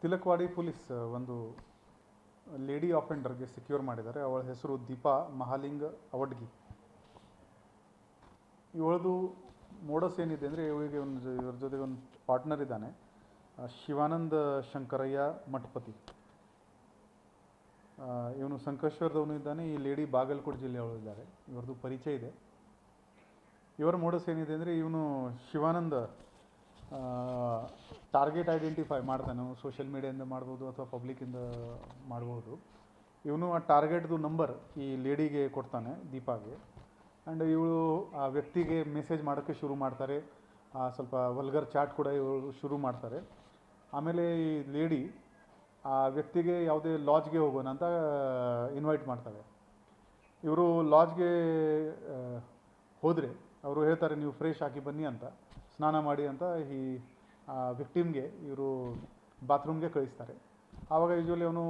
ತಿಲಕ್ವಾಡಿ police ಒಂದು lady ಆಫೆಂಡರ್ಗೆ secure ಮಾಡಿದ್ದಾರೆ. ಅವಳ ಹೆಸರು ದೀಪಾ ಮಹಾಲಿಂಗ್ ಅವಡ್ಗಿ. ಇವಳದು ಮೋಡಸ್ ಏನಿದೆ ಅಂದರೆ, ಇವಳಿಗೆ ಇವ್ರ ಜೊತೆಗೆ ಒಂದು ಪಾರ್ಟ್ನರ್ ಇದ್ದಾನೆ, ಶಿವಾನಂದ ಶಂಕರಯ್ಯ ಮಠಪತಿ. ಇವನು ಸಂಕೇಶ್ವರದವನು ಇದ್ದಾನೆ. ಈ ಲೇಡಿ ಬಾಗಲಕೋಟೆ ಜಿಲ್ಲೆಯವರು ಇದ್ದಾರೆ. ಇವ್ರದ್ದು ಪರಿಚಯ ಇದೆ. ಇವರ ಮೋಡಸ್ ಏನಿದೆ ಅಂದರೆ, ಇವನು ಶಿವಾನಂದ ಟಾರ್ಗೆಟ್ ಐಡೆಂಟಿಫೈ ಮಾಡ್ತಾನೆ. ಸೋಷಿಯಲ್ ಮೀಡಿಯಾದಿಂದ ಮಾಡ್ಬೋದು ಅಥವಾ ಪಬ್ಲಿಕ್ಕಿಂದ ಮಾಡ್ಬೋದು. ಇವನು ಆ ಟಾರ್ಗೆಟ್ದು ನಂಬರ್ ಈ ಲೇಡಿಗೆ ಕೊಡ್ತಾನೆ, ದೀಪಾಗೆ. ಆ್ಯಂಡ್ ಇವಳು ಆ ವ್ಯಕ್ತಿಗೆ ಮೆಸೇಜ್ ಮಾಡೋಕ್ಕೆ ಶುರು ಮಾಡ್ತಾರೆ. ಸ್ವಲ್ಪ ವಲ್ಗರ್ ಚಾಟ್ ಕೂಡ ಇವಳು ಶುರು ಮಾಡ್ತಾರೆ. ಆಮೇಲೆ ಈ ಲೇಡಿ ಆ ವ್ಯಕ್ತಿಗೆ ಯಾವುದೇ ಲಾಡ್ಜ್ಗೆ ಹೋಗೋಣ ಅಂತ ಇನ್ವೈಟ್ ಮಾಡ್ತಾರೆ. ಇವರು ಲಾಡ್ಜ್ಗೆ ಹೋದರೆ ಅವರು ಹೇಳ್ತಾರೆ, ನೀವು ಫ್ರೆಶ್ ಆಗಿ ಬನ್ನಿ ಅಂತ, ಸ್ನಾನ ಮಾಡಿ ಅಂತ ಈ ವಿಕ್ಟಿಮ್ಗೆ ಇವರು ಬಾತ್ರೂಮ್ಗೆ ಕಳಿಸ್ತಾರೆ. ಆವಾಗ ಯೂಶ್ವಲಿ ಅವನು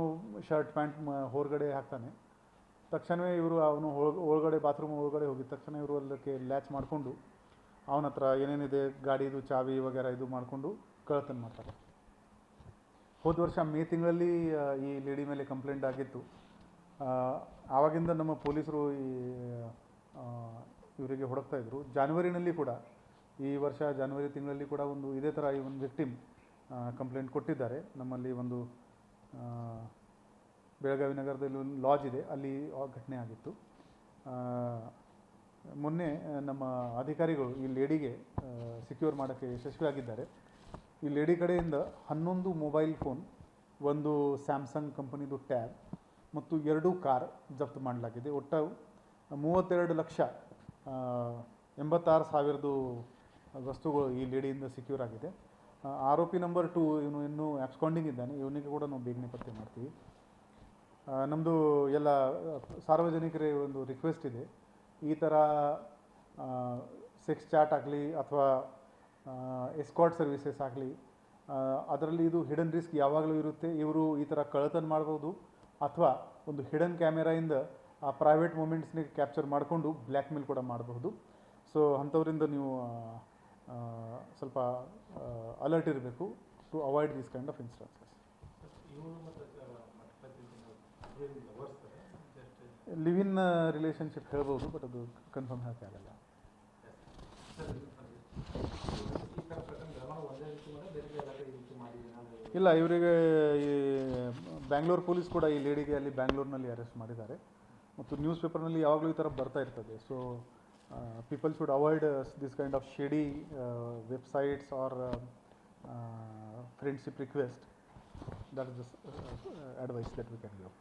ಶರ್ಟ್ ಪ್ಯಾಂಟ್ ಹೊರಗಡೆ ಹಾಕ್ತಾನೆ. ತಕ್ಷಣವೇ ಇವರು ಅವನು ಒಳಗಡೆ ಬಾತ್ರೂಮ್ ಒಳಗಡೆ ಹೋಗಿದ ತಕ್ಷಣ ಇವರು ಅದಕ್ಕೆ ಲ್ಯಾಚ್ ಮಾಡಿಕೊಂಡು ಅವನ ಹತ್ರ ಏನೇನಿದೆ ಗಾಡಿದು ಚಾವಿ ವಗೇರ ಇದು ಮಾಡಿಕೊಂಡು ಕಳ್ಳತನ ಮಾಡ್ತಾರೆ. ಹೋದ ವರ್ಷ ಮೇ ತಿಂಗಳಲ್ಲಿ ಈ ಲೇಡಿ ಮೇಲೆ ಕಂಪ್ಲೇಂಟ್ ಆಗಿತ್ತು. ಆವಾಗಿಂದ ನಮ್ಮ ಪೊಲೀಸರು ಇವರಿಗೆ ಹುಡುಕ್ತಾಯಿದ್ರು. ಜಾನ್ವರಿನಲ್ಲಿ ಕೂಡ, ಈ ವರ್ಷ ಜಾನ್ವರಿ ತಿಂಗಳಲ್ಲಿ ಕೂಡ ಒಂದು ಇದೇ ಥರ ಈ ಒಂದು ವಿಕ್ಟಿಮ್ ಕಂಪ್ಲೇಂಟ್ ಕೊಟ್ಟಿದ್ದಾರೆ. ನಮ್ಮಲ್ಲಿ ಒಂದು ಬೆಳಗಾವಿ ನಗರದಲ್ಲಿ ಒಂದು ಲಾಡ್ಜ್ ಇದೆ, ಅಲ್ಲಿ ಘಟನೆ ಆಗಿತ್ತು. ಮೊನ್ನೆ ನಮ್ಮ ಅಧಿಕಾರಿಗಳು ಈ ಲೇಡಿಗೆ ಸೆಕ್ಯೂರ್ ಮಾಡೋಕ್ಕೆ ಯಶಸ್ವಿಯಾಗಿದ್ದಾರೆ. ಈ ಲೇಡಿ ಕಡೆಯಿಂದ 11 ಮೊಬೈಲ್ ಫೋನ್, ಒಂದು ಸ್ಯಾಮ್ಸಂಗ್ ಕಂಪನಿದು ಟ್ಯಾಬ್ ಮತ್ತು 2 ಕಾರ್ ಜಪ್ತು ಮಾಡಲಾಗಿದೆ. ಒಟ್ಟು 32,86,000 ವಸ್ತುಗಳು ಈ ಲೇಡಿಯಿಂದ ಸೆಕ್ಯೂರ್ ಆಗಿದೆ. ಆರೋಪಿ ನಂಬರ್ 2 ಇವನು ಇನ್ನೂ ಆಬ್ಸ್ಕಾಂಡಿಂಗ್ ಇದ್ದಾನೆ. ಇವನಿಗೆ ಕೂಡ ನಾವು ಬೇಗನೆ ಪತ್ತೆ ಮಾಡ್ತೀವಿ. ನಮ್ಮದು ಎಲ್ಲ ಸಾರ್ವಜನಿಕರೇ ಒಂದು ರಿಕ್ವೆಸ್ಟ್ ಇದೆ, ಈ ಥರ ಸೆಕ್ಸ್ ಚಾಟ್ ಆಗಲಿ ಅಥವಾ ಎಸ್ಕಾರ್ಟ್ ಸರ್ವಿಸಸ್ ಆಗಲಿ, ಅದರಲ್ಲಿ ಇದು ಹಿಡನ್ ರಿಸ್ಕ್ ಯಾವಾಗಲೂ ಇರುತ್ತೆ. ಇವರು ಈ ಥರ ಕಳ್ಳತನ ಮಾಡ್ಬೋದು ಅಥವಾ ಒಂದು ಹಿಡನ್ ಕ್ಯಾಮೆರಾಯಿಂದ ಆ ಪ್ರೈವೇಟ್ ಮೂಮೆಂಟ್ಸ್ನ ಕ್ಯಾಪ್ಚರ್ ಮಾಡಿಕೊಂಡು ಬ್ಲ್ಯಾಕ್ ಮೇಲ್ ಕೂಡ ಮಾಡಬಹುದು. ಸೊ ಅಂಥವರಿಂದ ನೀವು ಸ್ವಲ್ಪ ಅಲರ್ಟ್ ಇರಬೇಕು to avoid this kind of instances. Live in relationship ಹೇಳ್ಬೋದು, ಬಟ್ ಅದು ಕನ್ಫರ್ಮ್ ಹೇಳಕ್ಕೆ ಆಗಲ್ಲ. ಇಲ್ಲ, ಇವರಿಗೆ ಈ ಬ್ಯಾಂಗ್ಳೂರ್ ಪೊಲೀಸ್ ಕೂಡ ಈ ಲೇಡಿಗೆ ಅಲ್ಲಿ ಬ್ಯಾಂಗ್ಳೂರ್ನಲ್ಲಿ ಅರೆಸ್ಟ್ ಮಾಡಿದ್ದಾರೆ. ಮತ್ತು ನ್ಯೂಸ್ ಪೇಪರ್ನಲ್ಲಿ ಯಾವಾಗಲೂ ಈ ಥರ ಬರ್ತಾ ಇರ್ತದೆ. So people should avoid this kind of shady websites or friendship request. That is the advice that we can give.